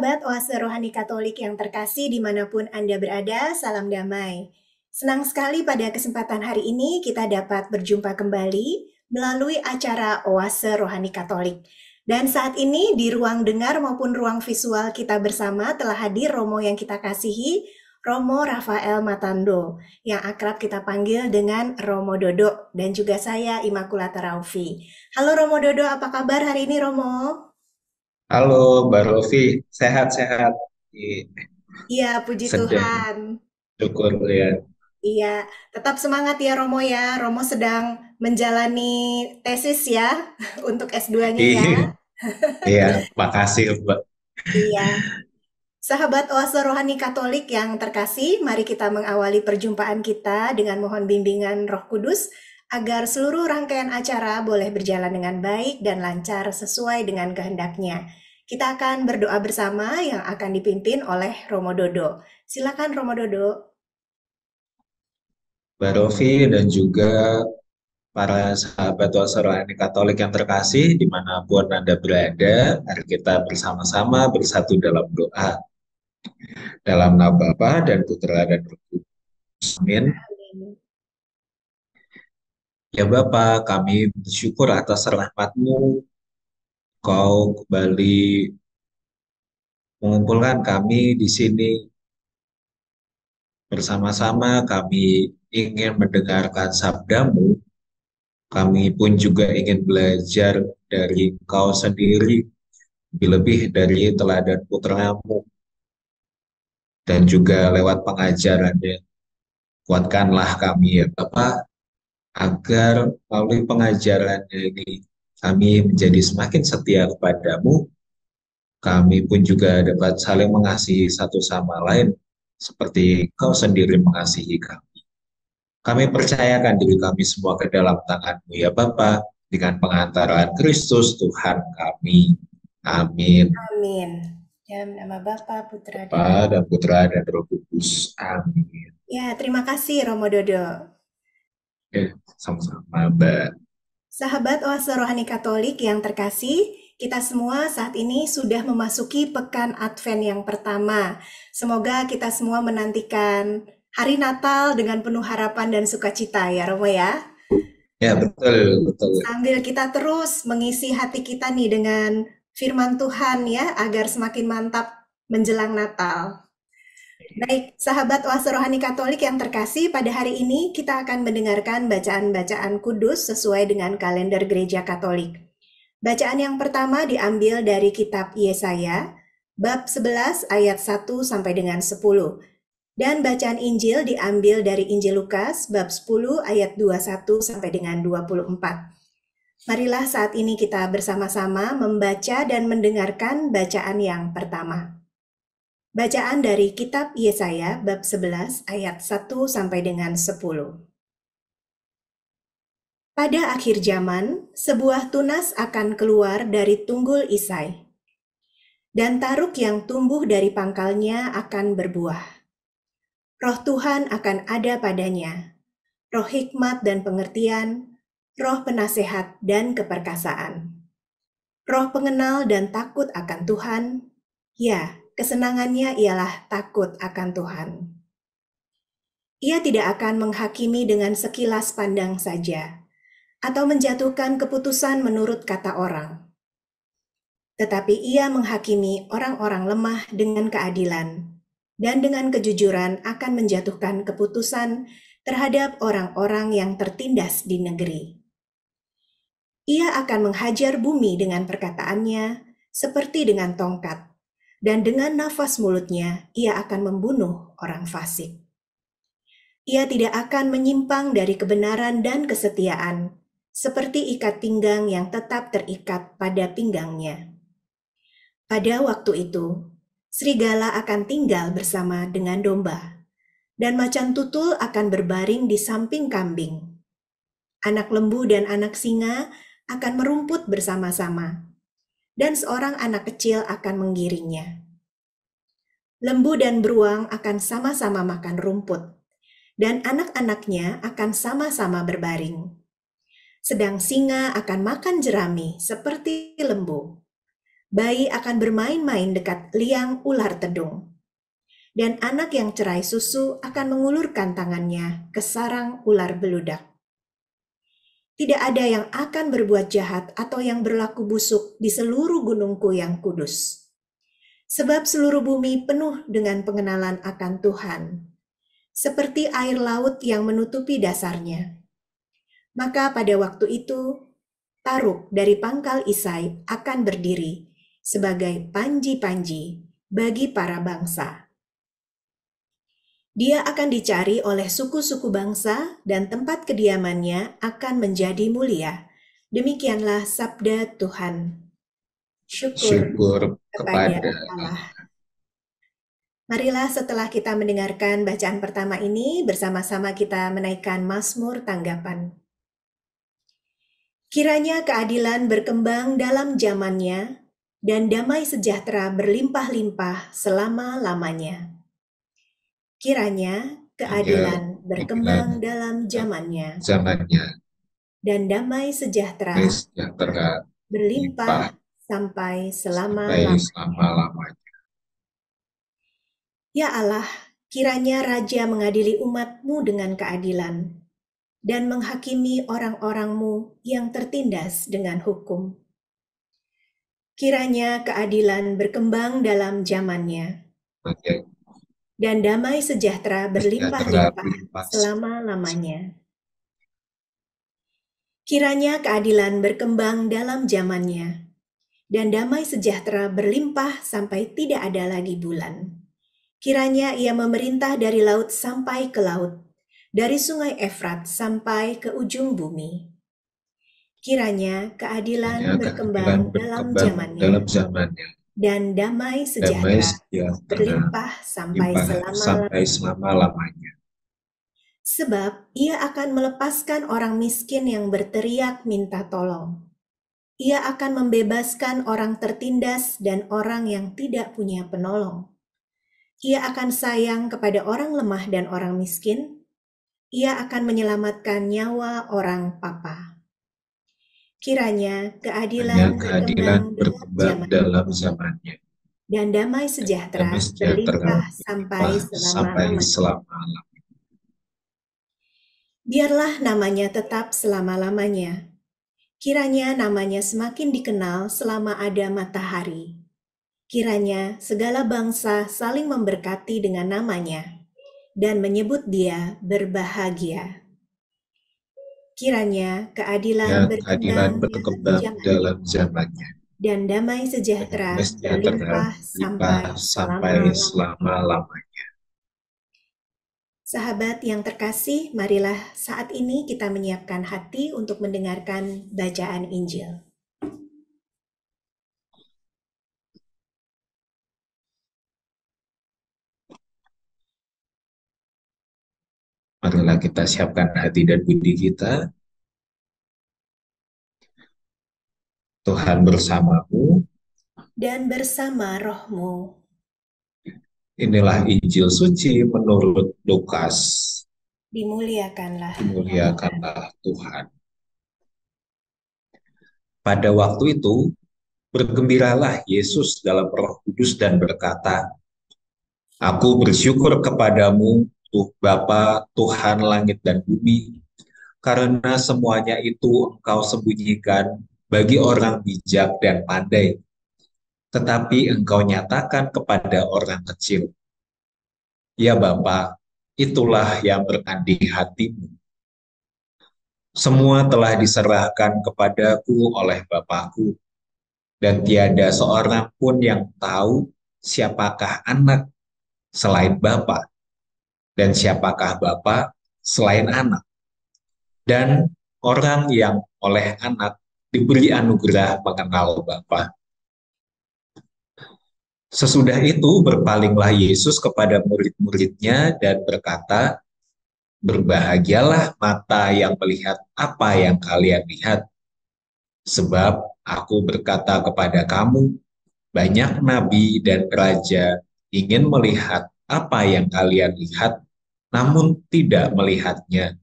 Sahabat Oase Rohani Katolik yang terkasih dimanapun Anda berada, salam damai. Senang sekali pada kesempatan hari ini kita dapat berjumpa kembali melalui acara Oase Rohani Katolik. Dan saat ini di ruang dengar maupun ruang visual kita bersama telah hadir Romo yang kita kasihi, Romo Rafael Matando, yang akrab kita panggil dengan Romo Dodo, dan juga saya Immaculata Raufi. Halo Romo Dodo, apa kabar hari ini Romo? Halo, Mbak Rofi, sehat-sehat. Iya, puji Sedang Tuhan. syukur ya. Iya, tetap semangat ya Romo ya. Romo sedang menjalani tesis ya untuk S2-nya ya. Iya, makasih Mbak. Iya. Sahabat Oase Rohani Katolik yang terkasih, mari kita mengawali perjumpaan kita dengan mohon bimbingan Roh Kudus agar seluruh rangkaian acara boleh berjalan dengan baik dan lancar sesuai dengan kehendaknya. Kita akan berdoa bersama yang akan dipimpin oleh Romo Dodo. Silakan Romo Dodo. Mbak Rofi dan juga para sahabat Rohani Katolik yang terkasih, dimanapun Anda berada, mari kita bersama-sama bersatu dalam doa. Dalam nama Bapa dan Putra dan Roh Kudus. Amin. Amin. Ya Bapa, kami bersyukur atas rahmat-Mu. Kau kembali mengumpulkan kami di sini bersama-sama. Kami ingin mendengarkan sabdamu. Kami pun juga ingin belajar dari Engkau sendiri, lebih-lebih dari teladan putramu, dan juga lewat pengajarannya. Kuatkanlah kami ya Bapa, agar melalui pengajarannya ini kami menjadi semakin setia kepadamu. Kami pun juga dapat saling mengasihi satu sama lain, seperti Kau sendiri mengasihi kami. Kami percayakan diri kami semua ke dalam tangan-Mu ya Bapa, dengan pengantaran Kristus Tuhan kami. Amin. Amin. Dalam nama Bapa, Putra, dan Bapa dan Putra dan Roh Kudus. Amin. ya, terima kasih Romo Dodo. Oke, sama-sama Mbak. Sahabat Oase Rohani Katolik yang terkasih, kita semua saat ini sudah memasuki pekan Advent yang pertama. Semoga kita semua menantikan hari Natal dengan penuh harapan dan sukacita ya Romo ya. Ya betul, betul. Sambil kita terus mengisi hati kita nih dengan firman Tuhan ya, agar semakin mantap menjelang Natal. Baik, sahabat Oase Rohani Katolik yang terkasih, pada hari ini kita akan mendengarkan bacaan-bacaan kudus sesuai dengan kalender Gereja Katolik. Bacaan yang pertama diambil dari kitab Yesaya, bab 11 ayat 1 sampai dengan 10. Dan bacaan Injil diambil dari Injil Lukas, bab 10 ayat 21 sampai dengan 24. Marilah saat ini kita bersama-sama membaca dan mendengarkan bacaan yang pertama. Bacaan dari kitab Yesaya bab 11 ayat 1 sampai dengan 10. Pada akhir zaman, sebuah tunas akan keluar dari tunggul Isai, dan taruk yang tumbuh dari pangkalnya akan berbuah. Roh Tuhan akan ada padanya, roh hikmat dan pengertian, roh penasehat dan keperkasaan, roh pengenal dan takut akan Tuhan. Ya, kesenangannya ialah takut akan Tuhan. Ia tidak akan menghakimi dengan sekilas pandang saja, atau menjatuhkan keputusan menurut kata orang. Tetapi ia menghakimi orang-orang lemah dengan keadilan, dan dengan kejujuran akan menjatuhkan keputusan terhadap orang-orang yang tertindas di negeri. Ia akan menghajar bumi dengan perkataannya, seperti dengan tongkat, dan dengan nafas mulutnya ia akan membunuh orang fasik. Ia tidak akan menyimpang dari kebenaran dan kesetiaan, seperti ikat pinggang yang tetap terikat pada pinggangnya. Pada waktu itu, serigala akan tinggal bersama dengan domba, dan macan tutul akan berbaring di samping kambing. Anak lembu dan anak singa akan merumput bersama-sama, dan seorang anak kecil akan menggiringnya. Lembu dan beruang akan sama-sama makan rumput, dan anak-anaknya akan sama-sama berbaring. Sedang singa akan makan jerami seperti lembu. Bayi akan bermain-main dekat liang ular tedung. Dan anak yang cerai susu akan mengulurkan tangannya ke sarang ular beludak. Tidak ada yang akan berbuat jahat atau yang berlaku busuk di seluruh gunungku yang kudus. Sebab seluruh bumi penuh dengan pengenalan akan Tuhan, seperti air laut yang menutupi dasarnya. Maka pada waktu itu, Taruk dari pangkal Isai akan berdiri sebagai panji-panji bagi para bangsa. Dia akan dicari oleh suku-suku bangsa dan tempat kediamannya akan menjadi mulia. Demikianlah sabda Tuhan. Syukur Kepada kepada Allah. Allah. Marilah setelah kita mendengarkan bacaan pertama ini, bersama-sama kita menaikkan Mazmur tanggapan. Kiranya keadilan berkembang dalam zamannya, dan damai sejahtera berlimpah-limpah selama-lamanya. Kiranya keadilan berkembang dalam zamannya, dan damai sejahtera berlimpah sampai selama-lamanya. Ya Allah, kiranya Raja mengadili umat-Mu dengan keadilan, dan menghakimi orang-orang-Mu yang tertindas dengan hukum. Kiranya keadilan berkembang dalam zamannya, dan damai sejahtera berlimpah-limpah selama-lamanya. Kiranya keadilan berkembang dalam zamannya, dan damai sejahtera berlimpah sampai tidak ada lagi bulan. Kiranya Ia memerintah dari laut sampai ke laut, dari sungai Efrat sampai ke ujung bumi. Kiranya keadilan berkembang dalam zamannya, dan damai sejahtera berlimpah sampai selama-lamanya. Sebab Ia akan melepaskan orang miskin yang berteriak minta tolong. Ia akan membebaskan orang tertindas dan orang yang tidak punya penolong. Ia akan sayang kepada orang lemah dan orang miskin. Ia akan menyelamatkan nyawa orang papa. Kiranya keadilan berkembang dalam zamannya, dan damai sejahtera berlimpah sampai selama-lamanya. Biarlah namanya tetap selama-lamanya. Kiranya namanya semakin dikenal selama ada matahari. Kiranya segala bangsa saling memberkati dengan namanya dan menyebut Dia berbahagia. Kiranya keadilan berkembang dalam zamannya, dan damai sejahtera berlimpah sampai selama-lamanya. Sahabat yang terkasih, marilah saat ini kita menyiapkan hati untuk mendengarkan bacaan Injil. Marilah kita siapkan hati dan budi kita. Tuhan bersamamu dan bersama rohmu. Inilah Injil suci menurut Lukas. Dimuliakanlah Tuhan. Pada waktu itu, bergembiralah Yesus dalam Roh Kudus dan berkata, Aku bersyukur kepadamu, Bapa, Tuhan langit dan bumi, karena semuanya itu Engkau sembunyikan bagi orang bijak dan pandai, tetapi Engkau nyatakan kepada orang kecil. Ya Bapa, itulah yang berkandi hatimu. Semua telah diserahkan kepadaku oleh Bapakku, dan tiada seorang pun yang tahu siapakah anak selain Bapa, dan siapakah Bapa selain anak, dan orang yang oleh anak diberi anugerah mengenal Bapa. Sesudah itu berpalinglah Yesus kepada murid-muridnya dan berkata, Berbahagialah mata yang melihat apa yang kalian lihat, sebab aku berkata kepada kamu, banyak nabi dan raja ingin melihat apa yang kalian lihat, namun tidak melihatnya,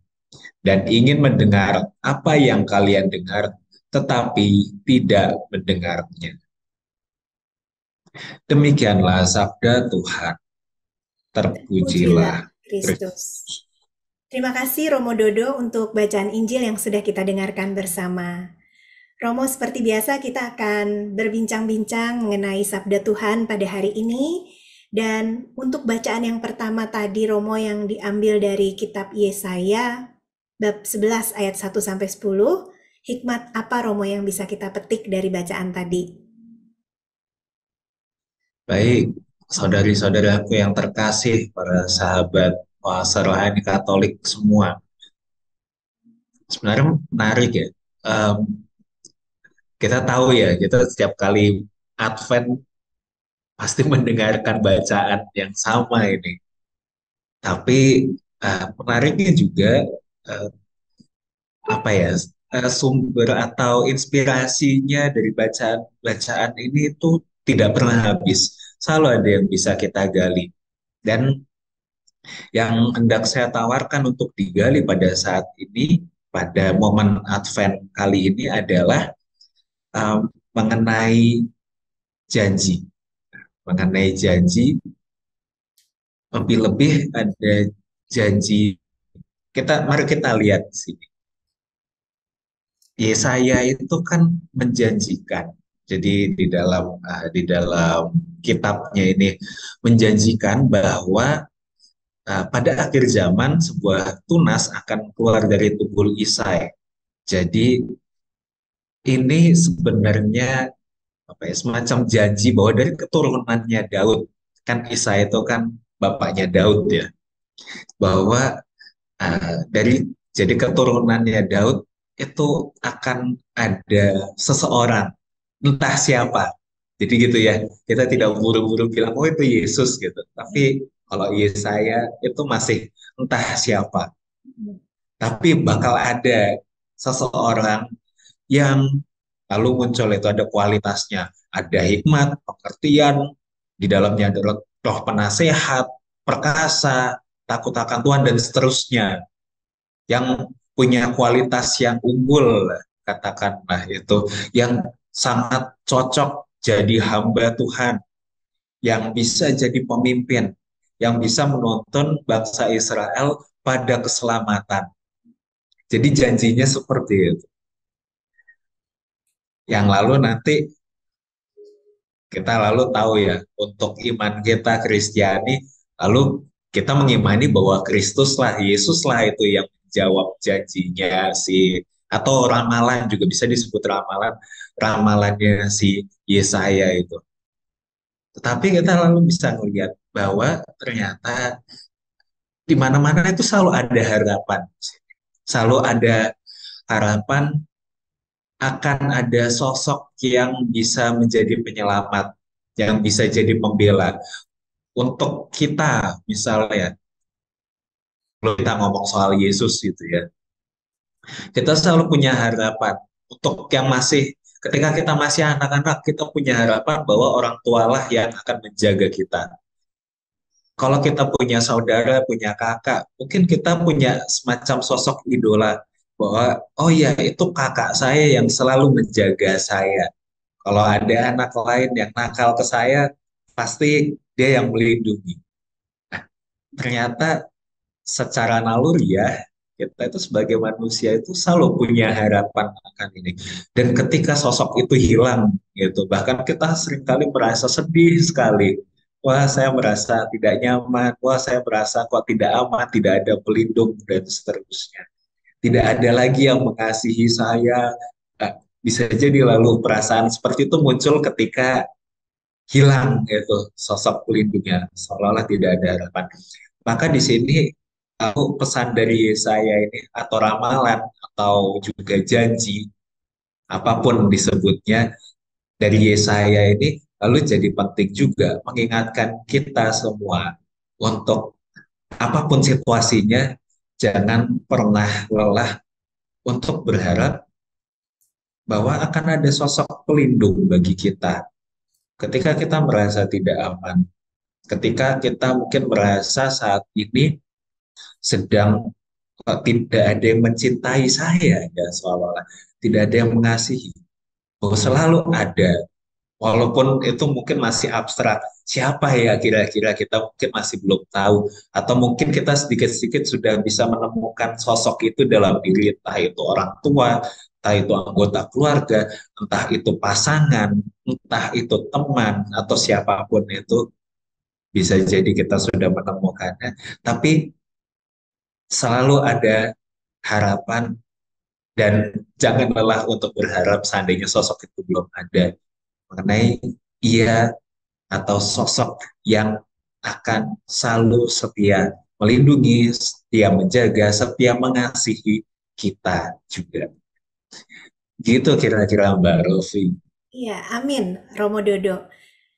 dan ingin mendengar apa yang kalian dengar, tetapi tidak mendengarnya. Demikianlah sabda Tuhan. Pujilah Terpujilah Kristus. Kristus. Terima kasih Romo Dodo untuk bacaan Injil yang sudah kita dengarkan bersama. Romo, seperti biasa kita akan berbincang-bincang mengenai sabda Tuhan pada hari ini. Dan untuk bacaan yang pertama tadi Romo yang diambil dari kitab Yesaya bab 11 ayat 1 sampai 10, hikmat apa Romo yang bisa kita petik dari bacaan tadi? Baik, saudari-saudaraku yang terkasih, para sahabat puasa rohani Katolik semua. Sebenarnya menarik ya. Em, kita tahu ya, kita setiap kali Advent pasti mendengarkan bacaan yang sama ini. Tapi menariknya juga eh, apa ya sumber atau inspirasinya dari bacaan-bacaan ini itu tidak pernah habis. Selalu ada yang bisa kita gali. Dan yang hendak saya tawarkan untuk digali pada saat ini, pada momen Advent kali ini adalah mengenai janji. Mengenai janji, lebih-lebih ada janji. Mari kita lihat di sini. Yesaya itu kan menjanjikan. Jadi di dalam kitabnya ini menjanjikan bahwa pada akhir zaman sebuah tunas akan keluar dari tubuh Isai. Jadi ini sebenarnya apa ya, semacam janji bahwa dari keturunannya Daud, kan Isai itu kan bapaknya Daud ya, bahwa dari jadi keturunannya Daud itu akan ada seseorang, entah siapa. Jadi gitu ya, kita tidak buru-buru bilang oh itu Yesus gitu. Tapi kalau Yesaya itu masih entah siapa. Tapi bakal ada seseorang yang lalu muncul, itu ada kualitasnya, ada hikmat, pengertian, di dalamnya ada roh penasehat, perkasa, takut akan Tuhan dan seterusnya, yang punya kualitas yang unggul, katakanlah itu, yang sangat cocok jadi hamba Tuhan, yang bisa jadi pemimpin, yang bisa menuntun bangsa Israel pada keselamatan. Jadi janjinya seperti itu. Yang lalu nanti kita lalu tahu ya, untuk iman kita Kristiani, lalu kita mengimani bahwa Kristus lah, Yesus lah itu yang menjawab janjinya si, atau ramalan juga bisa disebut ramalan, ramalannya si Yesaya itu. Tetapi kita lalu bisa melihat bahwa ternyata di mana-mana itu selalu ada harapan. Selalu ada harapan akan ada sosok yang bisa menjadi penyelamat, yang bisa jadi pembela. Untuk kita, misalnya, kalau kita ngomong soal Yesus gitu ya, kita selalu punya harapan. Untuk yang masih, ketika kita masih anak-anak, kita punya harapan bahwa orang tualah yang akan menjaga kita. Kalau kita punya saudara, punya kakak, mungkin kita punya semacam sosok idola bahwa oh ya itu kakak saya yang selalu menjaga saya. Kalau ada anak lain yang nakal ke saya, pasti dia yang melindungi. Nah, ternyata secara naluri ya, kita itu sebagai manusia itu selalu punya harapan akan ini. Dan ketika sosok itu hilang, gitu, bahkan kita seringkali merasa sedih sekali. Wah, saya merasa tidak nyaman. Wah, saya merasa kok tidak aman, tidak ada pelindung, dan seterusnya. Tidak ada lagi yang mengasihi saya. Nah, bisa jadi lalu perasaan seperti itu muncul ketika hilang gitu sosok pelindungnya, seolah-olah tidak ada harapan. Maka di sini aku pesan dari saya ini, atau ramalan atau juga janji, apapun disebutnya, dari Yesaya ini lalu jadi penting juga mengingatkan kita semua untuk apapun situasinya jangan pernah lelah untuk berharap bahwa akan ada sosok pelindung bagi kita ketika kita merasa tidak aman, ketika kita mungkin merasa saat ini sedang tidak ada yang mencintai saya, ya seolah-olah tidak ada yang mengasihi, bahwa selalu ada Walaupun itu mungkin masih abstrak, siapa ya kira-kira, kita mungkin masih belum tahu, atau mungkin kita sedikit-sedikit sudah bisa menemukan sosok itu dalam diri, entah itu orang tua, entah itu anggota keluarga, entah itu pasangan, entah itu teman, atau siapapun itu, bisa jadi kita sudah menemukannya, tapi selalu ada harapan, dan jangan lelah untuk berharap seandainya sosok itu belum ada, mengenai ia atau sosok yang akan selalu setia melindungi, setia menjaga, setia mengasihi kita juga. Gitu kira-kira Mbak Rofi. Iya, amin, Romo Dodo.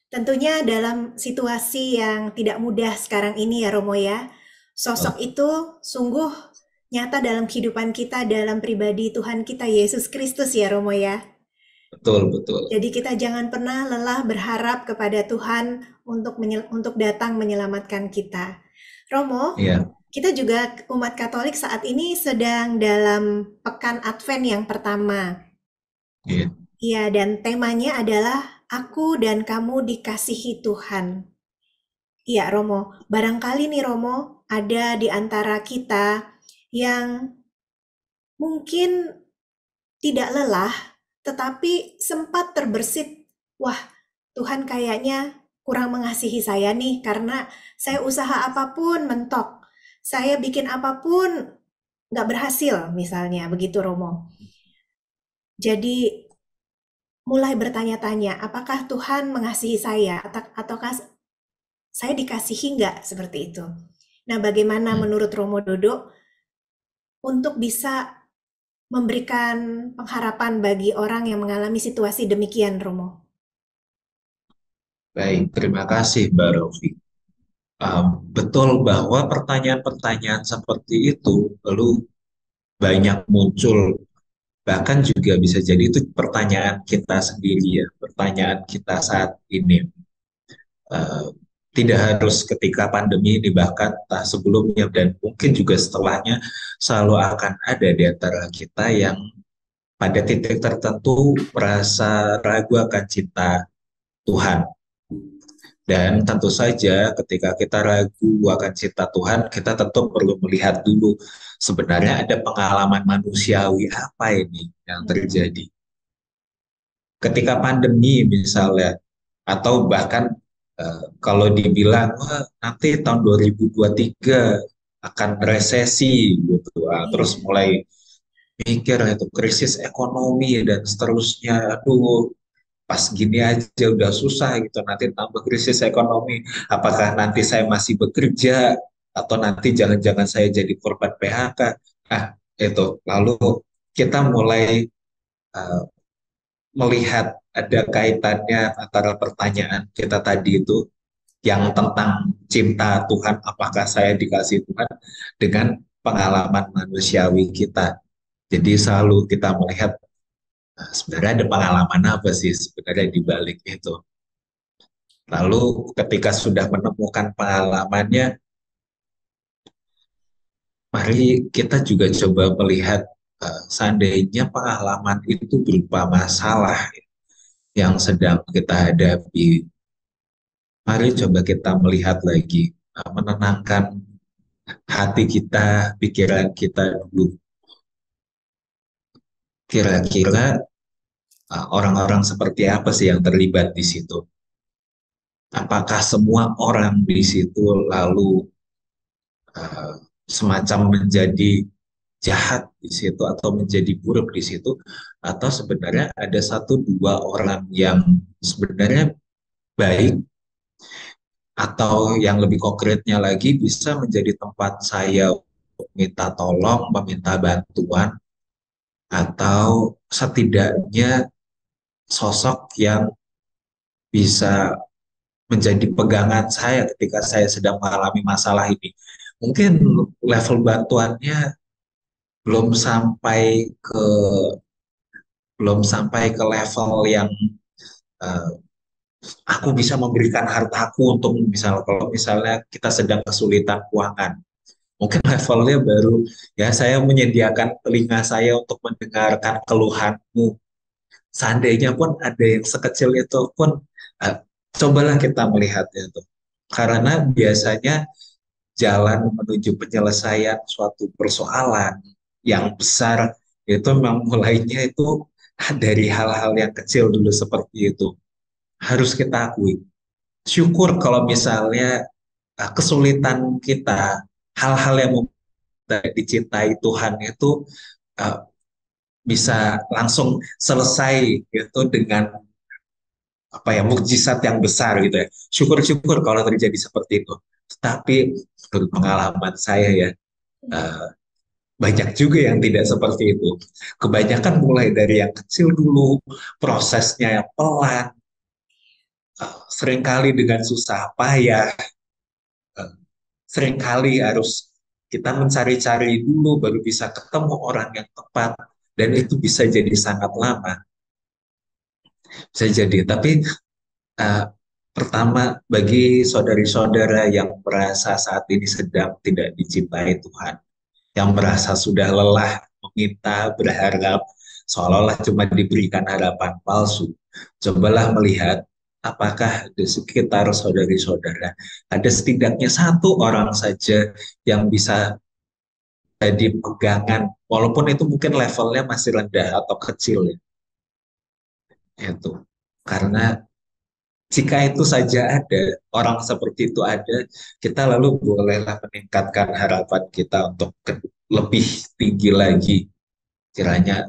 Tentunya dalam situasi yang tidak mudah sekarang ini ya Romo ya, sosok Oh, itu sungguh nyata dalam kehidupan kita, dalam pribadi Tuhan kita Yesus Kristus ya Romo ya. betul, betul. Jadi kita jangan pernah lelah berharap kepada Tuhan untuk datang menyelamatkan kita. Romo, Iya, kita juga umat Katolik saat ini sedang dalam pekan Advent yang pertama. iya. Iya, dan temanya adalah Aku dan Kamu Dikasihi Tuhan. Iya, Romo. Barangkali nih, Romo, ada di antara kita yang mungkin tidak lelah, tetapi sempat terbersit, wah, Tuhan kayaknya kurang mengasihi saya nih, karena saya usaha apapun mentok. Saya bikin apapun nggak berhasil, misalnya. Begitu, Romo. Jadi, mulai bertanya-tanya, apakah Tuhan mengasihi saya, ataukah saya dikasihi nggak seperti itu? Nah, bagaimana Hmm. menurut Romo Dodo untuk bisa memberikan pengharapan bagi orang yang mengalami situasi demikian, Romo? Baik, terima kasih Mbak Rofi. Betul bahwa pertanyaan-pertanyaan seperti itu lalu banyak muncul, bahkan juga bisa jadi itu pertanyaan kita sendiri ya, pertanyaan kita saat ini. Eh, Tidak harus ketika pandemi ini, bahkan entah sebelumnya dan mungkin juga setelahnya, selalu akan ada di antara kita yang pada titik tertentu merasa ragu akan cinta Tuhan. Dan tentu saja ketika kita ragu akan cinta Tuhan, kita tentu perlu melihat dulu sebenarnya ada pengalaman manusiawi apa ini yang terjadi. Ketika pandemi misalnya, atau bahkan kalau dibilang wah, nanti tahun 2023 akan resesi gitu, terus Iya, mulai mikir itu krisis ekonomi dan seterusnya, aduh pas gini aja udah susah gitu, nanti tambah krisis ekonomi, apakah nanti saya masih bekerja atau nanti jangan-jangan saya jadi korban PHK. Nah itu lalu kita mulai uh, melihat ada kaitannya antara pertanyaan kita tadi itu yang tentang cinta Tuhan, apakah saya dikasih Tuhan, dengan pengalaman manusiawi kita. Jadi selalu kita melihat sebenarnya ada pengalaman apa sih sebenarnya di balik itu. Lalu ketika sudah menemukan pengalamannya, mari kita juga coba melihat seandainya pengalaman itu berupa masalah yang sedang kita hadapi. Mari coba kita melihat lagi, menenangkan hati kita, pikiran kita dulu. Kira-kira orang-orang seperti apa sih yang terlibat di situ? Apakah semua orang di situ lalu uh, semacam menjadi jahat di situ atau menjadi buruk di situ, atau sebenarnya ada satu dua orang yang sebenarnya baik, atau yang lebih konkretnya lagi bisa menjadi tempat saya untuk minta tolong, meminta bantuan, atau setidaknya sosok yang bisa menjadi pegangan saya ketika saya sedang mengalami masalah ini. Mungkin level bantuannya belum sampai ke belum sampai ke level yang uh, aku bisa memberikan hartaku untuk kalau misalnya kita sedang kesulitan keuangan. Mungkin levelnya baru ya saya menyediakan telinga saya untuk mendengarkan keluhanmu Seandainya pun ada yang sekecil itu pun, eh, cobalah kita melihat itu. Karena biasanya jalan menuju penyelesaian suatu persoalan yang besar itu memang mulainya itu dari hal-hal yang kecil dulu seperti itu. Harus kita akui. Syukur kalau misalnya kesulitan kita, hal-hal yang dicintai Tuhan itu uh, bisa langsung selesai gitu dengan apa ya, mukjizat yang besar gitu ya. Syukur-syukur kalau terjadi seperti itu. Tetapi menurut pengalaman saya ya, uh, banyak juga yang tidak seperti itu. Kebanyakan mulai dari yang kecil dulu, prosesnya yang pelan, seringkali dengan susah payah, uh, seringkali harus kita mencari-cari dulu baru bisa ketemu orang yang tepat, dan itu bisa jadi sangat lama. Bisa jadi, tapi uh, pertama, bagi saudari-saudara yang merasa saat ini sedang tidak dicintai Tuhan, yang merasa sudah lelah meminta, berharap, seolah-olah cuma diberikan harapan palsu, cobalah melihat apakah di sekitar saudari-saudara ada setidaknya satu orang saja yang bisa jadi pegangan, walaupun itu mungkin levelnya masih rendah atau kecil ya, itu. Karena jika itu saja ada, orang seperti itu ada, kita lalu bolehlah meningkatkan harapan kita untuk lebih tinggi lagi. Kiranya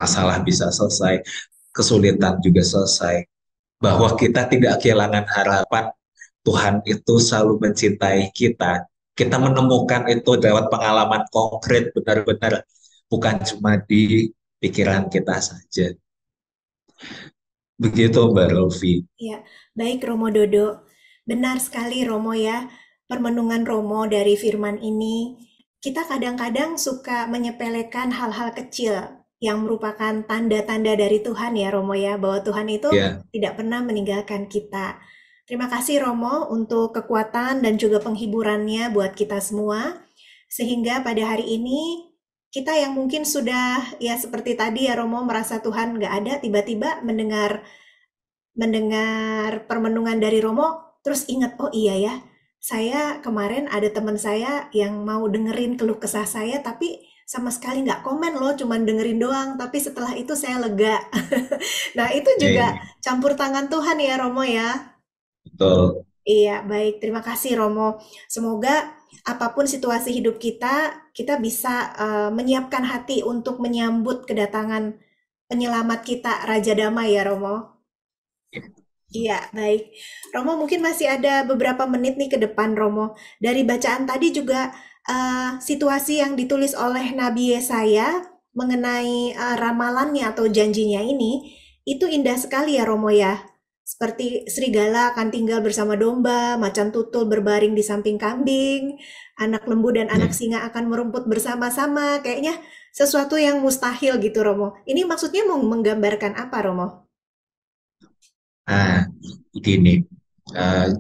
masalah bisa selesai, kesulitan juga selesai. Bahwa kita tidak kehilangan harapan, Tuhan itu selalu mencintai kita. Kita menemukan itu lewat pengalaman konkret, benar-benar bukan cuma di pikiran kita saja. Begitu Mbak Rofi. Ya, baik Romo Dodo. Benar sekali Romo ya. Permenungan Romo dari firman ini, kita kadang-kadang suka menyepelekan hal-hal kecil yang merupakan tanda-tanda dari Tuhan ya Romo ya, bahwa Tuhan itu Ya, tidak pernah meninggalkan kita. Terima kasih Romo untuk kekuatan dan juga penghiburannya buat kita semua. Sehingga pada hari ini kita yang mungkin sudah ya seperti tadi ya Romo merasa Tuhan nggak ada, tiba-tiba mendengar mendengar permenungan dari Romo, terus ingat, oh iya ya, saya kemarin ada teman saya yang mau dengerin keluh kesah saya, tapi sama sekali nggak komen loh, cuman dengerin doang, tapi setelah itu saya lega. Nah, itu ya, juga ya, campur tangan Tuhan ya, Romo ya. betul. Iya, baik. Terima kasih, Romo. Semoga apapun situasi hidup kita, kita bisa menyiapkan hati untuk menyambut kedatangan penyelamat kita, Raja Damai ya, Romo. Iya, baik. Romo mungkin masih ada beberapa menit nih ke depan, Romo. Dari bacaan tadi juga situasi yang ditulis oleh Nabi Yesaya mengenai ramalannya atau janjinya ini, itu indah sekali ya, Romo ya. Seperti serigala akan tinggal bersama domba, macan tutul berbaring di samping kambing, anak lembu dan anak Ya. singa akan merumput bersama-sama. Kayaknya sesuatu yang mustahil gitu, Romo. Ini maksudnya mau menggambarkan apa, Romo? Nah, gini,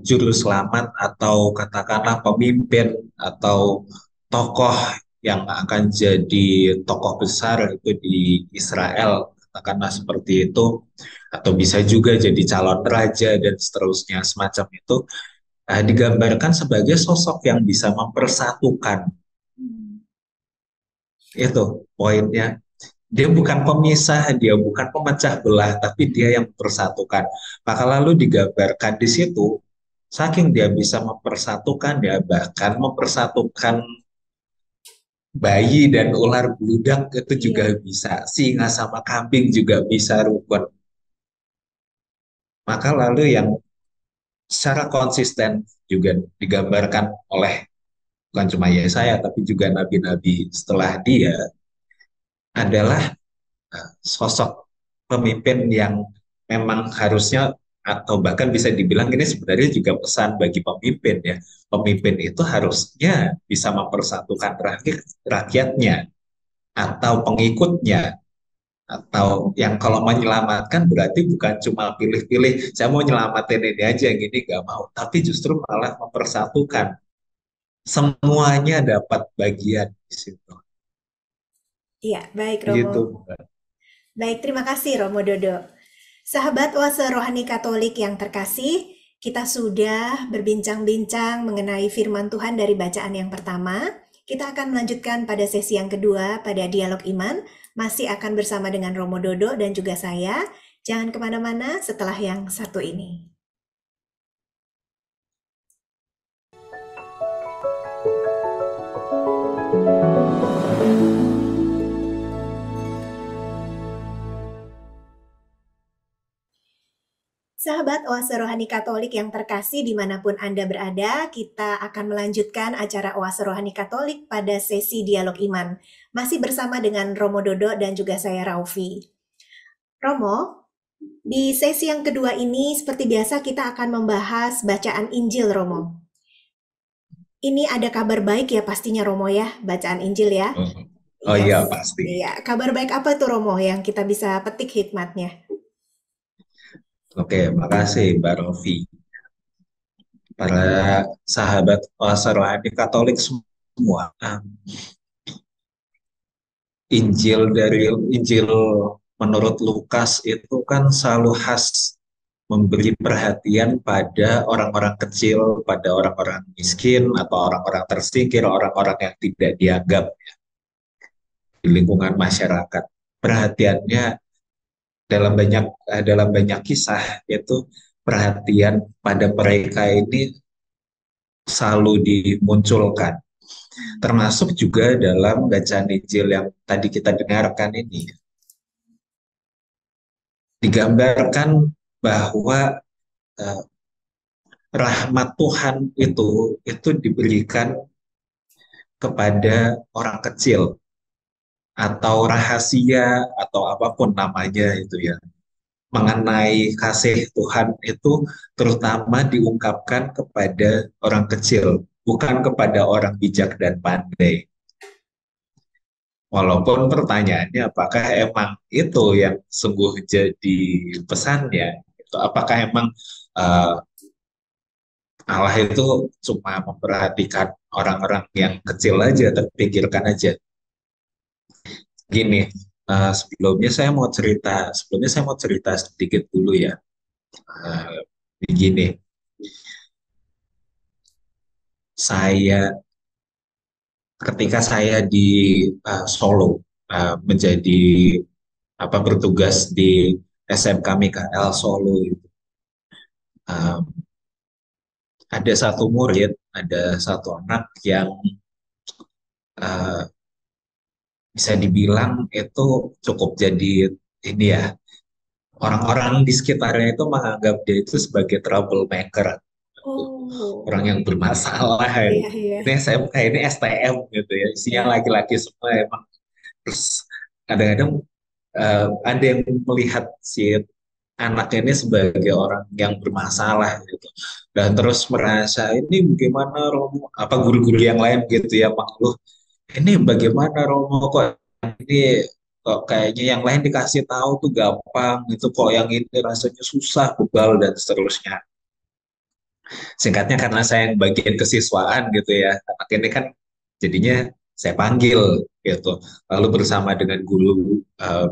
juru selamat atau katakanlah pemimpin atau tokoh yang akan jadi tokoh besar itu di Israel, katakanlah seperti itu, atau bisa juga jadi calon raja dan seterusnya semacam itu, digambarkan sebagai sosok yang bisa mempersatukan. Hmm. Itu poinnya. Dia bukan pemisah, dia bukan pemecah belah, tapi dia yang mempersatukan. Maka lalu digambarkan di situ, saking dia bisa mempersatukan, dia bahkan mempersatukan bayi dan ular bludak itu juga Iya, bisa. Singa sama kambing juga bisa rukun. Maka lalu yang secara konsisten juga digambarkan oleh bukan cuma Yesaya, tapi juga nabi-nabi setelah dia adalah sosok pemimpin yang memang harusnya, atau bahkan bisa dibilang ini sebenarnya juga pesan bagi pemimpin ya. Pemimpin itu harusnya bisa mempersatukan rakyatnya atau pengikutnya, atau yang kalau menyelamatkan berarti bukan cuma pilih-pilih saya mau nyelamatin ini aja yang ini nggak mau, tapi justru malah mempersatukan, semuanya dapat bagian di situ. iya, baik Romo. Gitu. Baik, terima kasih Romo Dodo. Sahabat Oase Rohani Katolik yang terkasih, kita sudah berbincang-bincang mengenai firman Tuhan dari bacaan yang pertama. Kita akan melanjutkan pada sesi yang kedua pada dialog iman. Masih akan bersama dengan Romo Dodo dan juga saya. Jangan kemana-mana setelah yang satu ini. Sahabat Oase Rohani Katolik yang terkasih dimanapun Anda berada, kita akan melanjutkan acara Oase Rohani Katolik pada sesi Dialog Iman. Masih bersama dengan Romo Dodo dan juga saya Raufi. Romo, di sesi yang kedua ini seperti biasa kita akan membahas bacaan Injil Romo. Ini ada kabar baik ya pastinya Romo ya, bacaan Injil ya. Oh iya pasti. Iya, kabar baik apa tuh Romo yang kita bisa petik hikmatnya? Oke, makasih Mbak Rofi. Para sahabat Oase Rohani Katolik semua. Injil menurut Lukas itu kan selalu khas memberi perhatian pada orang-orang kecil, pada orang-orang miskin atau orang-orang tersingkir, orang-orang yang tidak dianggap di lingkungan masyarakat. Perhatiannya dalam banyak kisah itu perhatian pada mereka ini selalu dimunculkan. Termasuk juga dalam bacaan Injil yang tadi kita dengarkan ini. Digambarkan bahwa uh, rahmat Tuhan itu diberikan kepada orang kecil atau rahasia atau apapun namanya itu ya. Mengenai kasih Tuhan itu terutama diungkapkan kepada orang kecil, bukan kepada orang bijak dan pandai. Walaupun pertanyaannya apakah emang itu yang sungguh jadi pesannya? Itu apakah emang uh, Allah itu cuma memperhatikan orang-orang yang kecil aja, terpikirkan aja. Gini, sebelumnya saya mau cerita sedikit dulu ya. Begini, saya ketika saya di Solo menjadi bertugas di SMK Mikael Solo itu, uh, ada satu anak yang uh, bisa dibilang itu cukup jadi ini ya, orang-orang di sekitarnya itu menganggap dia itu sebagai troublemaker, Oh, orang yang bermasalah. iya, iya. Ini SMK ini STM gitu ya, isinya Ya. laki-laki semua emang. Terus kadang-kadang ada yang melihat si anak ini sebagai orang yang bermasalah gitu, dan terus merasa ini bagaimana Romo, apa guru-guru yang lain gitu ya, mengeluh ini bagaimana Romo, kok ini kok kayaknya yang lain dikasih tahu tuh gampang itu, kok yang ini rasanya susah, bebal dan seterusnya. Singkatnya karena saya yang bagian kesiswaan gitu ya, anak ini kan jadinya saya panggil gitu, lalu bersama dengan guru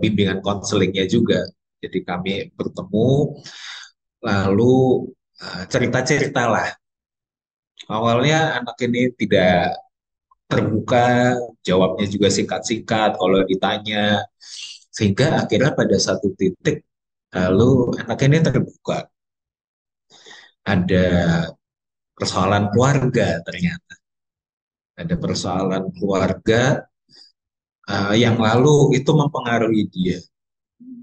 bimbingan konselingnya juga, jadi kami bertemu, lalu cerita-cerita lah. Awalnya anak ini tidak terbuka, jawabnya juga singkat-singkat kalau ditanya, sehingga akhirnya pada satu titik lalu anak ini terbuka, ada persoalan keluarga, ternyata ada persoalan keluarga yang lalu itu mempengaruhi dia.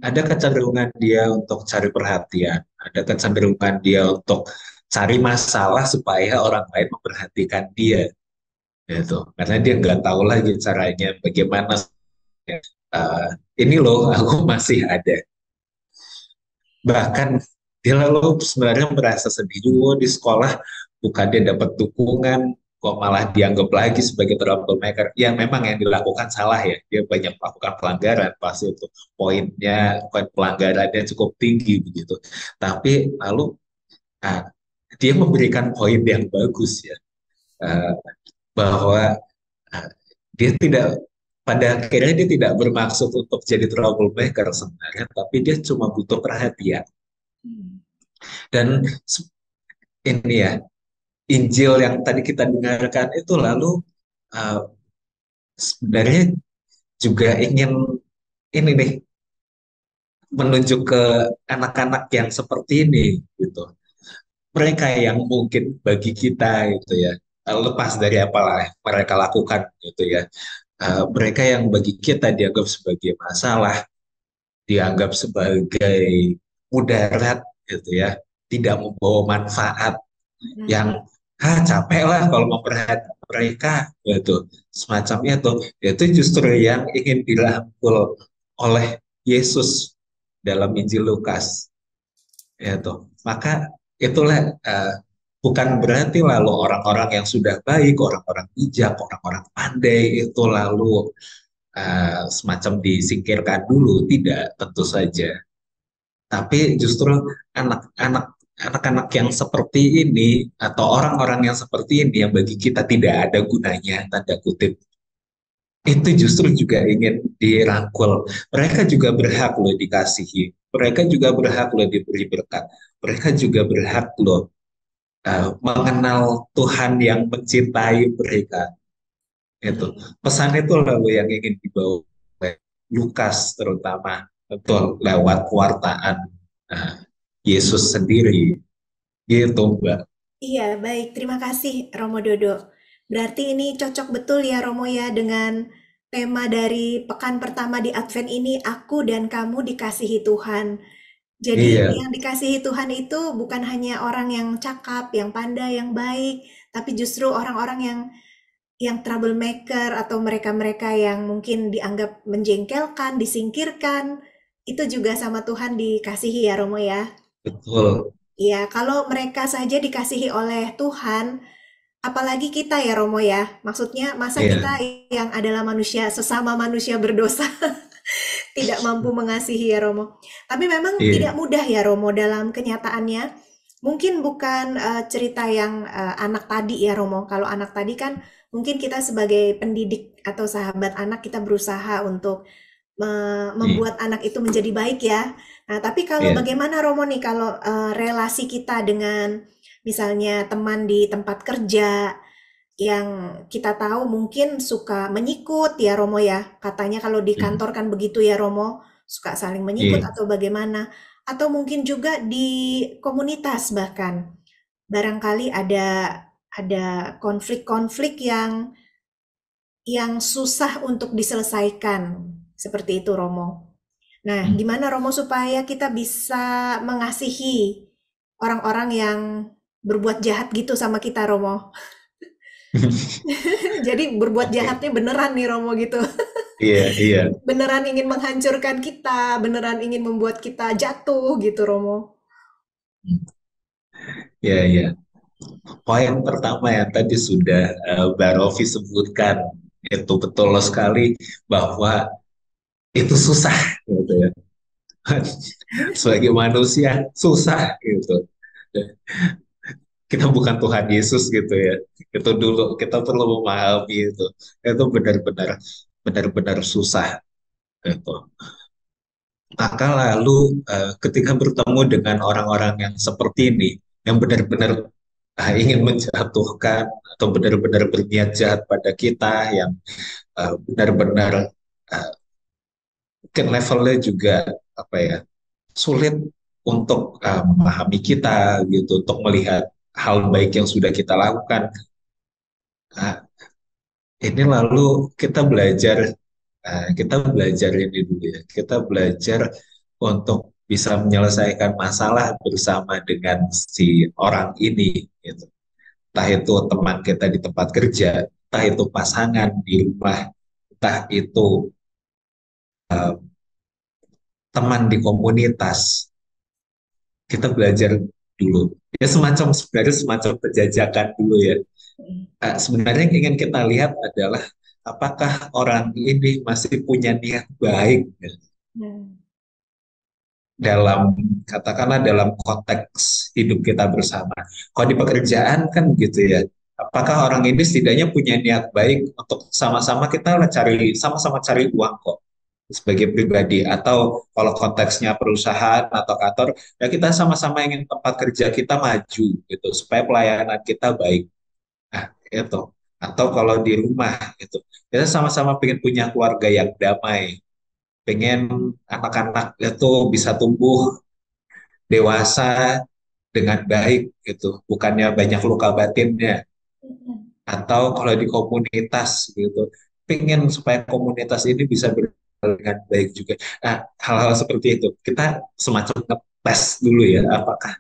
Ada kecenderungan dia untuk cari perhatian, ada kecenderungan dia untuk cari masalah supaya orang lain memperhatikan dia, gitu. Karena dia nggak tahu lagi caranya bagaimana. Ini loh, aku masih ada. Bahkan dia lalu sebenarnya merasa sedih juga di sekolah, bukan dia dapat dukungan, kok malah dianggap lagi sebagai troublemaker. Ya memang yang dilakukan salah ya, dia banyak melakukan pelanggaran, pasti itu poinnya, poin pelanggarannya cukup tinggi begitu. Tapi lalu uh, dia memberikan poin yang bagus ya, uh, bahwa uh, dia tidak pada akhirnya dia tidak bermaksud untuk jadi troublemaker sebenarnya, tapi dia cuma butuh perhatian. Hmm. Dan ini ya, Injil yang tadi kita dengarkan itu lalu uh, sebenarnya juga ingin ini nih, menunjuk ke anak-anak yang seperti ini gitu. Mereka yang mungkin bagi kita gitu ya, lepas dari apalah yang mereka lakukan gitu ya. Mereka yang bagi kita dianggap sebagai masalah, dianggap sebagai mudarat gitu ya, tidak membawa manfaat, yang Hmm. capek lah kalau memperhatikan mereka gitu, semacamnya tuh itu justru yang ingin dirangkul oleh Yesus dalam Injil Lukas ya tuh. Maka itulah bukan berarti lalu orang-orang yang sudah baik, orang-orang bijak, orang-orang pandai itu lalu semacam disingkirkan dulu, tidak, tentu saja. Tapi justru anak-anak anak-anak yang seperti ini atau orang-orang yang seperti ini yang bagi kita tidak ada gunanya, tanda kutip, itu justru juga ingin dirangkul. Mereka juga berhak loh dikasihi. Mereka juga berhak loh diberi berkat. Mereka juga berhak loh mengenal Tuhan yang mencintai mereka. Itu Iya. pesan itu lalu yang ingin dibawa oleh Lukas terutama, betul, lewat pewartaan uh, Yesus sendiri. Gitu, Mbak. Iya, baik. Terima kasih, Romo Dodo. Berarti ini cocok betul ya, Romo ya, dengan tema dari pekan pertama di Advent ini, aku dan kamu dikasihi Tuhan. Jadi Iya, yang dikasihi Tuhan itu bukan hanya orang yang cakap, yang pandai, yang baik, tapi justru orang-orang yang troublemaker atau mereka-mereka yang mungkin dianggap menjengkelkan, disingkirkan, itu juga sama Tuhan dikasihi ya, Romo ya. betul. Iya, kalau mereka saja dikasihi oleh Tuhan, apalagi kita ya Romo ya. Maksudnya masa kita Iya, yang adalah manusia, sesama manusia berdosa, tidak mampu mengasihi ya Romo. Tapi memang tidak iya, mudah ya Romo dalam kenyataannya. Mungkin bukan cerita yang anak tadi ya Romo. Kalau anak tadi kan mungkin kita sebagai pendidik atau sahabat anak kita berusaha untuk iya, membuat anak itu menjadi baik ya. Nah, tapi kalau iya, bagaimana Romo nih kalau relasi kita dengan misalnya teman di tempat kerja yang kita tahu mungkin suka menyikut ya Romo ya. Katanya kalau di iya, kantor kan begitu ya Romo, suka saling menyikut iya. atau bagaimana. Atau mungkin juga di komunitas bahkan. Barangkali ada konflik-konflik yang susah untuk diselesaikan. Seperti itu Romo. Nah, Hmm. gimana Romo supaya kita bisa mengasihi orang-orang yang berbuat jahat gitu sama kita Romo? Jadi berbuat Oke, jahatnya beneran nih Romo gitu. iya, iya. Beneran ingin menghancurkan kita, beneran ingin membuat kita jatuh gitu Romo. Hmm. Iya, iya. Poin pertama yang tadi sudah Mbak Rofi sebutkan, itu betul sekali bahwa itu susah gitu ya. Sebagai manusia susah gitu. Kita bukan Tuhan Yesus gitu ya. Itu dulu kita perlu memahami itu. Itu benar-benar benar-benar susah gitu. Maka lalu ketika bertemu dengan orang-orang yang seperti ini, yang benar-benar ingin menjatuhkan atau benar-benar berniat jahat pada kita, yang benar-benar mungkin levelnya juga apa ya, sulit untuk memahami kita gitu, untuk melihat hal baik yang sudah kita lakukan. Nah, ini lalu kita belajar ini dulu ya. Kita belajar untuk bisa menyelesaikan masalah bersama dengan si orang ini gitu. Entah itu teman kita di tempat kerja, entah itu pasangan di rumah, entah itu teman di komunitas. Kita belajar dulu. Ya semacam, sebenarnya semacam penjajakan dulu ya. Sebenarnya yang ingin kita lihat adalah apakah orang ini masih punya niat baik ya, Hmm. dalam, katakanlah dalam konteks hidup kita bersama. Kalau di pekerjaan kan gitu ya, Apakah orang ini setidaknya punya niat baik untuk sama-sama kita cari, sama-sama cari uang kok sebagai pribadi, atau kalau konteksnya perusahaan atau kantor, ya kita sama-sama ingin tempat kerja kita maju gitu supaya pelayanan kita baik. Nah, itu. Atau kalau di rumah gitu, kita sama-sama pengen punya keluarga yang damai, pengen anak-anak itu bisa tumbuh dewasa dengan baik gitu, bukannya banyak luka batinnya. Atau kalau di komunitas gitu, pengen supaya komunitas ini bisa berjalan dengan baik juga. Nah, hal-hal seperti itu kita semacam ngetes dulu ya, apakah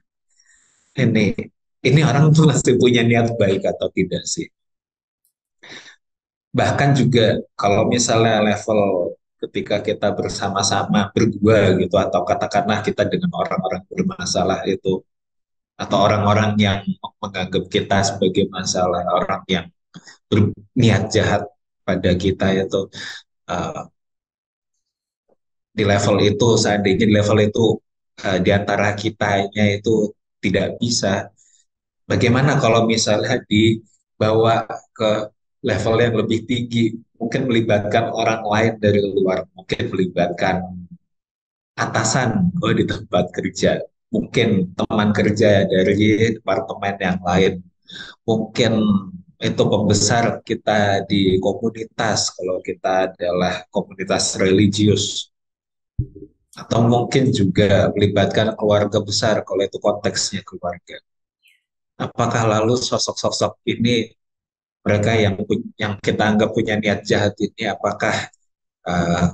ini ini orang tuh masih punya niat baik atau tidak sih. Bahkan juga kalau misalnya level ketika kita bersama-sama berdua gitu, atau katakanlah kita dengan orang-orang bermasalah itu, atau orang-orang yang menganggap kita sebagai masalah, orang yang berniat jahat pada kita itu, uh, di level itu, seandainya di level itu di antara kitanya itu tidak bisa, bagaimana kalau misalnya dibawa ke level yang lebih tinggi, mungkin melibatkan orang lain dari luar, mungkin melibatkan atasan di tempat kerja, mungkin teman kerja dari departemen yang lain, mungkin itu pembesar kita di komunitas kalau kita adalah komunitas religius, atau mungkin juga melibatkan keluarga besar kalau itu konteksnya keluarga. Apakah lalu sosok-sosok ini, mereka yang kita anggap punya niat jahat ini, apakah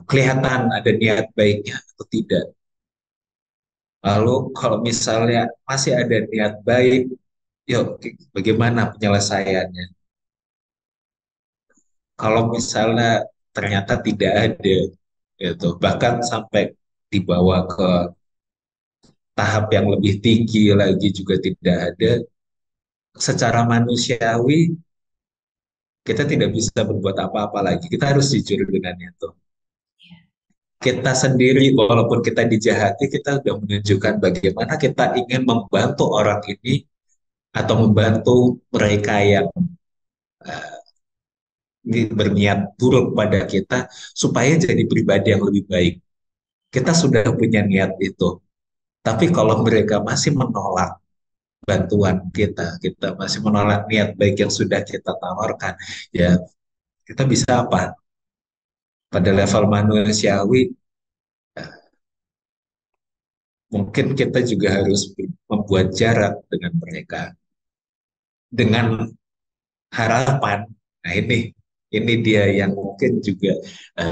kelihatan ada niat baiknya atau tidak? Lalu kalau misalnya masih ada niat baik, yuk bagaimana penyelesaiannya? Kalau misalnya ternyata tidak ada, gitu, bahkan sampai dibawa ke tahap yang lebih tinggi lagi juga tidak ada, secara manusiawi kita tidak bisa berbuat apa-apa lagi. Kita harus jujur dengan itu. Kita sendiri, walaupun kita dijahati, kita sudah menunjukkan bagaimana kita ingin membantu orang ini atau membantu mereka yang uh, berniat buruk pada kita supaya jadi pribadi yang lebih baik. Kita sudah punya niat itu. Tapi kalau mereka masih menolak bantuan kita, kita masih menolak niat baik yang sudah kita tawarkan, ya kita bisa apa? Pada level manusiawi, mungkin kita juga harus membuat jarak dengan mereka, dengan harapan. Nah, ini dia yang mungkin juga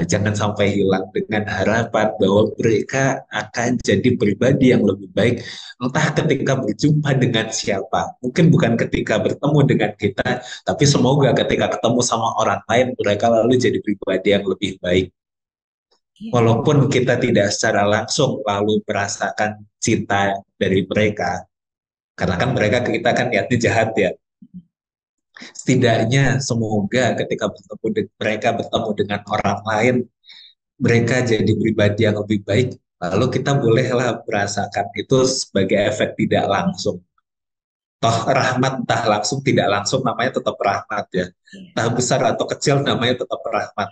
jangan sampai hilang, dengan harapan bahwa mereka akan jadi pribadi yang lebih baik, entah ketika berjumpa dengan siapa. Mungkin bukan ketika bertemu dengan kita, tapi semoga ketika ketemu sama orang lain, mereka lalu jadi pribadi yang lebih baik. Walaupun kita tidak secara langsung lalu merasakan cinta dari mereka, karena kan mereka ke kita kan niatnya jahat ya. Setidaknya semoga ketika mereka bertemu dengan orang lain, mereka jadi pribadi yang lebih baik. Lalu kita bolehlah merasakan itu sebagai efek tidak langsung. Toh rahmat entah langsung tidak langsung namanya tetap rahmat ya. Entah besar atau kecil namanya tetap rahmat.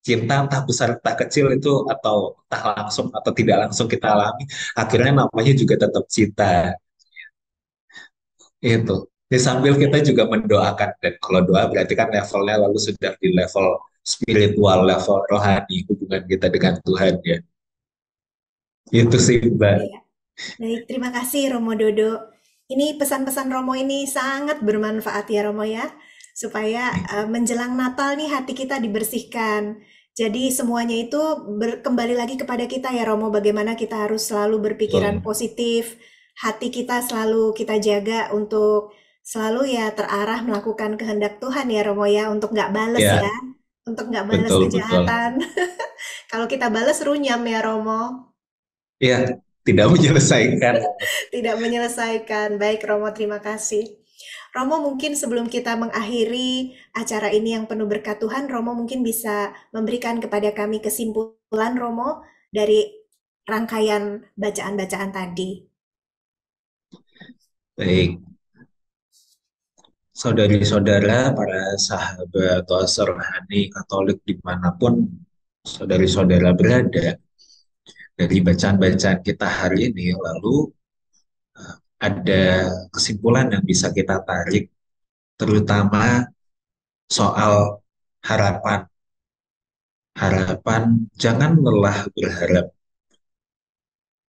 Cinta entah besar entah kecil itu, atau entah langsung atau tidak langsung kita alami, akhirnya namanya juga tetap cinta. Itu. Di sambil kita juga mendoakan, dan kalau doa berarti kan levelnya lalu sudah di level spiritual, level rohani, hubungan kita dengan Tuhan ya. Itu sih Mbak. Iya. Baik, terima kasih Romo Dodo. Ini pesan-pesan Romo ini sangat bermanfaat ya Romo ya, supaya menjelang Natal nih hati kita dibersihkan. Jadi semuanya itu kembali lagi kepada kita ya Romo, bagaimana kita harus selalu berpikiran Betul. positif, hati kita selalu kita jaga untuk selalu ya terarah melakukan kehendak Tuhan ya Romo ya, untuk nggak bales Ya, ya, untuk nggak bales betul betul. kejahatan. Kalau kita bales runyam ya Romo. Ya, tidak menyelesaikan. Tidak menyelesaikan. Baik, Romo, terima kasih. Romo, mungkin sebelum kita mengakhiri acara ini yang penuh berkat Tuhan, Romo mungkin bisa memberikan kepada kami kesimpulan, Romo, dari rangkaian bacaan-bacaan tadi. Baik. saudari-saudara, para sahabat atau rohani Katolik dimanapun saudari-saudara berada, dari bacaan-bacaan kita hari ini, lalu ada kesimpulan yang bisa kita tarik, terutama soal harapan. Harapan, jangan lelah berharap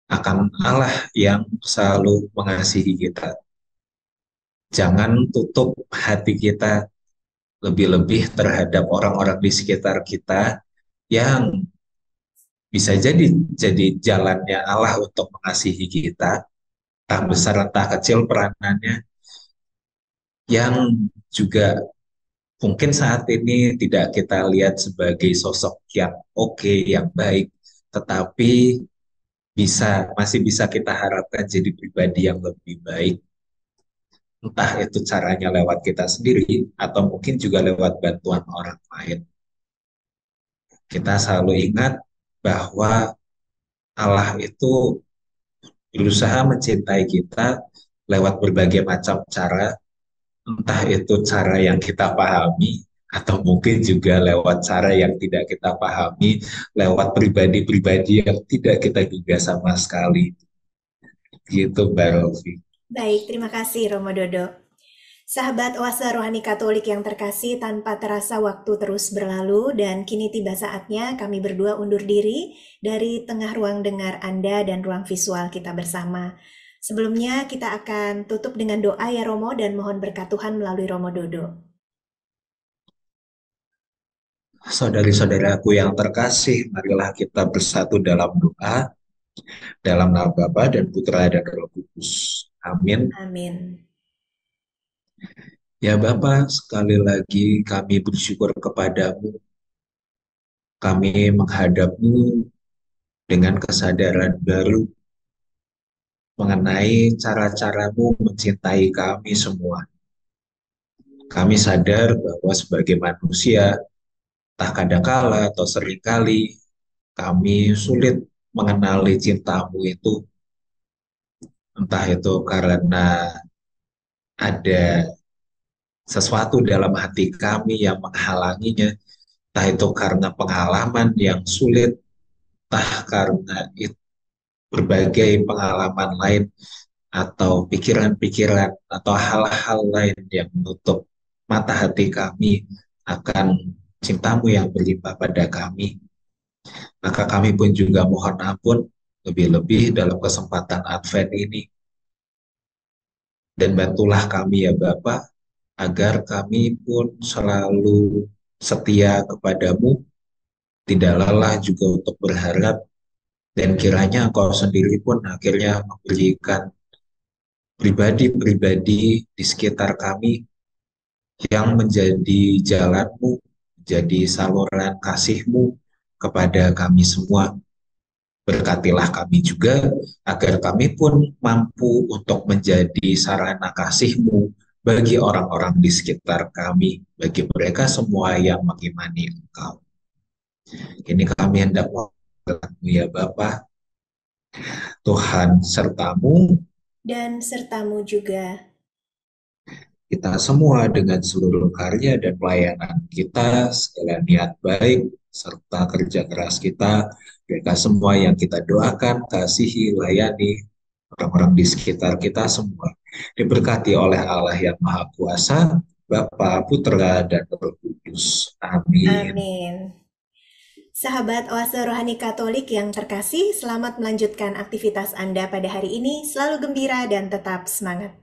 akan Allah yang selalu mengasihi kita. Jangan tutup hati kita lebih-lebih terhadap orang-orang di sekitar kita yang bisa jadi jalannya Allah untuk mengasihi kita, entah besar entah kecil peranannya, yang juga mungkin saat ini tidak kita lihat sebagai sosok yang oke, yang baik, tetapi masih bisa kita harapkan jadi pribadi yang lebih baik. Entah itu caranya lewat kita sendiri atau mungkin juga lewat bantuan orang lain. Kita selalu ingat bahwa Allah itu berusaha mencintai kita lewat berbagai macam cara, entah itu cara yang kita pahami atau mungkin juga lewat cara yang tidak kita pahami, lewat pribadi-pribadi yang tidak kita duga sama sekali. Gitu, Mbak Rofi. Baik, terima kasih Romo Dodo. Sahabat Oase Rohani Katolik yang terkasih, tanpa terasa waktu terus berlalu dan kini tiba saatnya kami berdua undur diri dari tengah ruang dengar Anda dan ruang visual kita bersama. Sebelumnya kita akan tutup dengan doa ya Romo dan mohon berkat Tuhan melalui Romo Dodo. Saudari-saudaraku yang terkasih, marilah kita bersatu dalam doa, dalam nama Bapa dan Putra dan Roh Kudus. Amin. Amin. Ya Bapa, sekali lagi kami bersyukur kepadamu. Kami menghadapmu dengan kesadaran baru mengenai cara-caramu mencintai kami semua. Kami sadar bahwa sebagai manusia, entah kadangkala atau seringkali, kami sulit mengenali cintamu itu. Entah itu karena ada sesuatu dalam hati kami yang menghalanginya, entah itu karena pengalaman yang sulit, entah karena berbagai pengalaman lain, atau pikiran-pikiran atau hal-hal lain yang menutup mata hati kami akan cintamu yang berlimpah pada kami. Maka kami pun juga mohon ampun lebih-lebih dalam kesempatan Advent ini. Dan bantulah kami ya Bapa, agar kami pun selalu setia kepadamu, tidak lelah juga untuk berharap, dan kiranya Engkau sendiri pun akhirnya memberikan pribadi-pribadi di sekitar kami yang menjadi jalanmu, menjadi saluran kasihmu kepada kami semua. Berkatilah kami juga agar kami pun mampu untuk menjadi sarana kasihmu bagi orang-orang di sekitar kami, bagi mereka semua yang mengimani Engkau. Kini kami hendak mengucapkan ya Bapa, Tuhan sertamu, Dan sertamu juga. kita semua dengan seluruh karya dan pelayanan kita, segala niat baik, serta kerja keras kita, mereka semua yang kita doakan, kasihi, layani, orang-orang di sekitar kita semua. Diberkati oleh Allah yang Maha Kuasa, Bapa, Putra, dan Roh Kudus. Amin. Amin. Sahabat Oase Rohani Katolik yang terkasih, selamat melanjutkan aktivitas Anda pada hari ini. Selalu gembira dan tetap semangat.